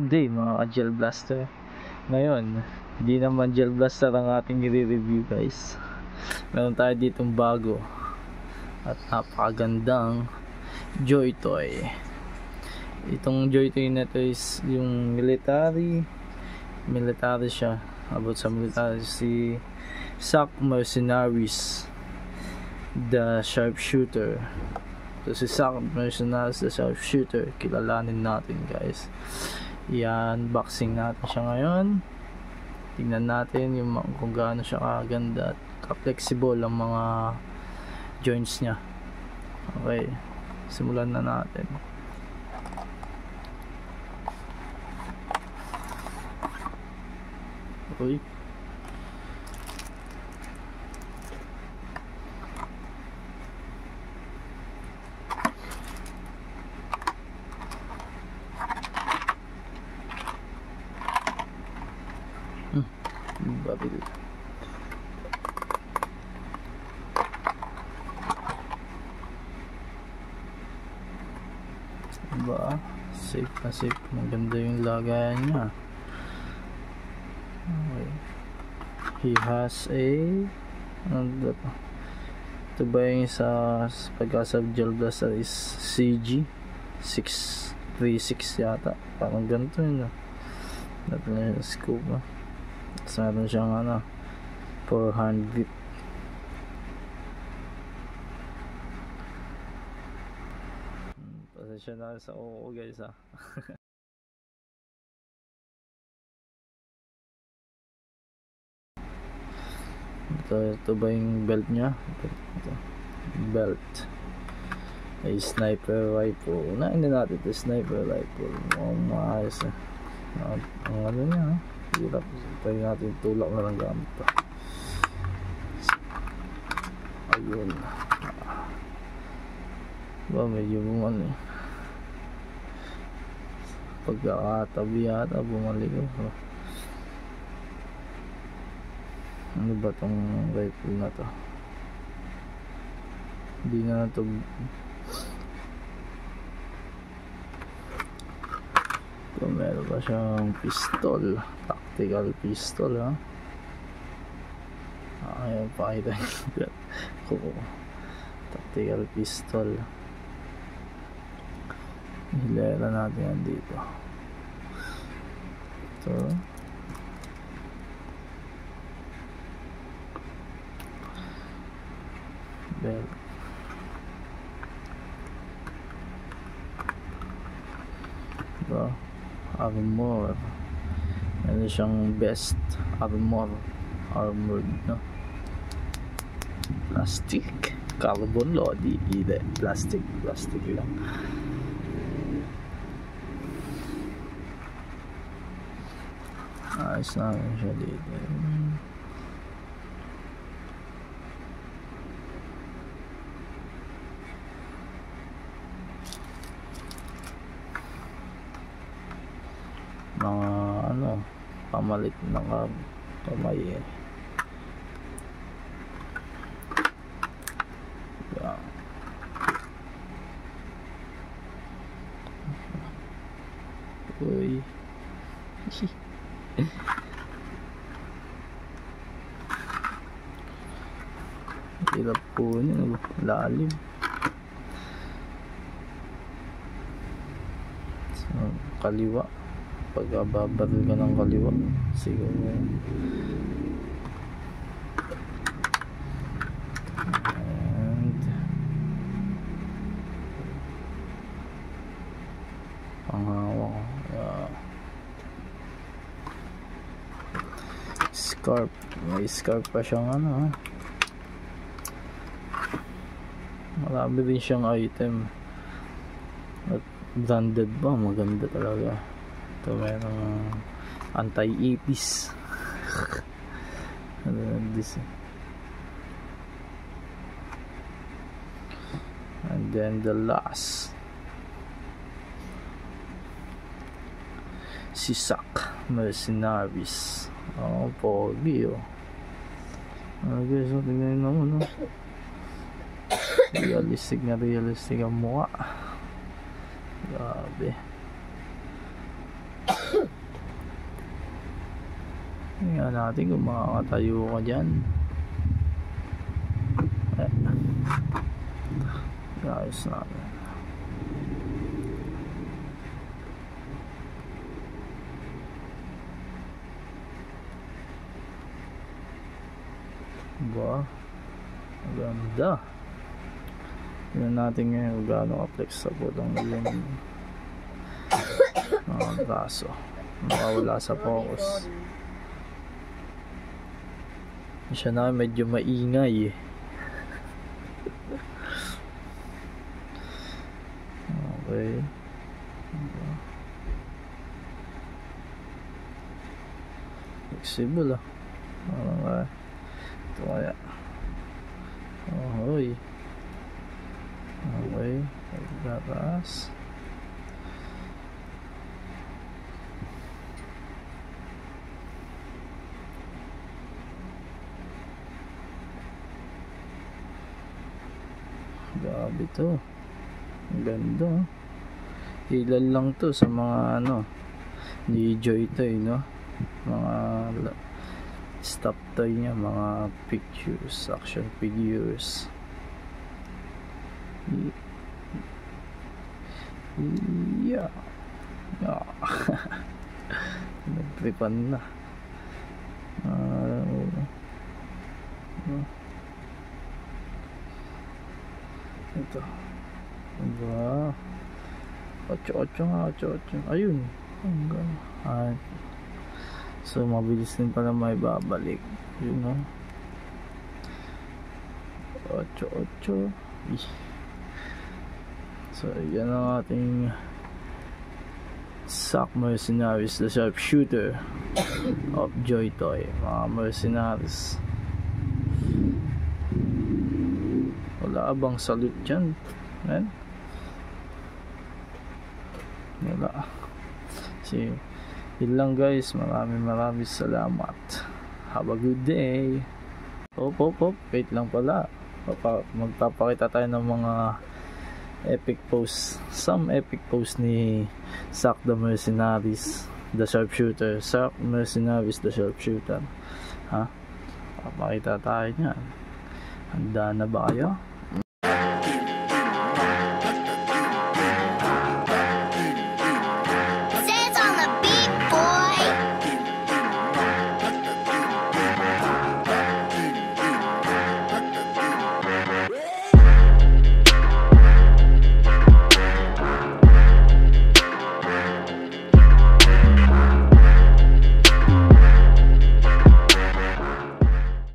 Good day mga ka-gel blaster. Ngayon, hindi naman gel blaster ang ating i-review guys. Meron tayo ditong bago at napakagandang Joy Toy. Itong Joy Toy na to is yung military siya, about sa military, si SAC Mercenaries the Sharpshooter. So si SAC Mercenaries the Sharpshooter, kilalanin natin guys. I-unboxing natin siya ngayon. Tingnan natin yung kung gaano siya kaganda at ka-flexible ang mga joints niya. Okay, simulan na natin. Uy, babil. Ba, safe na safe. Maganda yung lagayan niya. Okay. He has a ito ba yung sa pagkasab gel blaster is CG636 yata. Parang ganito yun. Natin na yung scoop. Tapos meron siyang 400 grip. Pasensya na sa oo guys Ito ba yung belt nya? Ito. Belt ay sniper rifle. Unahin na natin ito, sniper rifle. Maayos ang ano nya hirap. Tayo natin tulak na lang gamit pa. Ayun ba, medyo pagkakatabi yata bumalik ako. Ano ba tong rifle na to? Hindi na to. So, meron pa siyang pistol, tactical pistol ayan, pakita ko. Tactical pistol. Hilera natin yan dito. Ito belt. Ito armor. Ano siyang best armored plastic, carbon lodi, plastic lang. Ayos namin siya dito. Mga pamalit ng kamay Uy. Hirap po niya, lalim. So, kaliwa, pagkababaril ka ng kaliwa siguro. And panghawa ko, scarf. May scarf pa siyang marami din siyang item at branded ba, maganda talaga. Ito merong anti-ipis. And then the last, si SAC Mercenaries. Pogi guys, tingnan naman realistic ang mukha. Grabe. Tingnan natin kung makakatayo ka dyan. Ayos natin. Ba? Maganda. Tingnan natin ngayon kung gaano ka-flexible ang iyong braso. Makawala sa focus. Siya na medyo maingay eh. Okay. Flexible ah. Okay. Ito kaya. Ahoy. Okay. Pagdaras. Grabe to. Ang ganda. Ilan lang to sa mga ano ni Joy Toy, no? Mga stop toy niya, mga pictures, action figures. Yeah. Nagtripan na. Ito. Diba? 8-8 nga, 8-8. Ayun. Hanggang. So, mabilis din pala may babalik. Yun, no? 8-8. So, yan ang ating SAC Mercenaries, the sharpshooter of Joy Toy. Mga mercenaries. Wala bang salute dyan? Ayan. Wala. See, yun lang guys. Maraming salamat. Have a good day. Hop. Wait lang pala. Magpapakita tayo ng mga epic posts. Some epic posts ni SAC the Mercenaries, the sharpshooter. SAC Mercenaries, the sharpshooter. Ha? Papakita tayo niyan. Handa na ba kayo?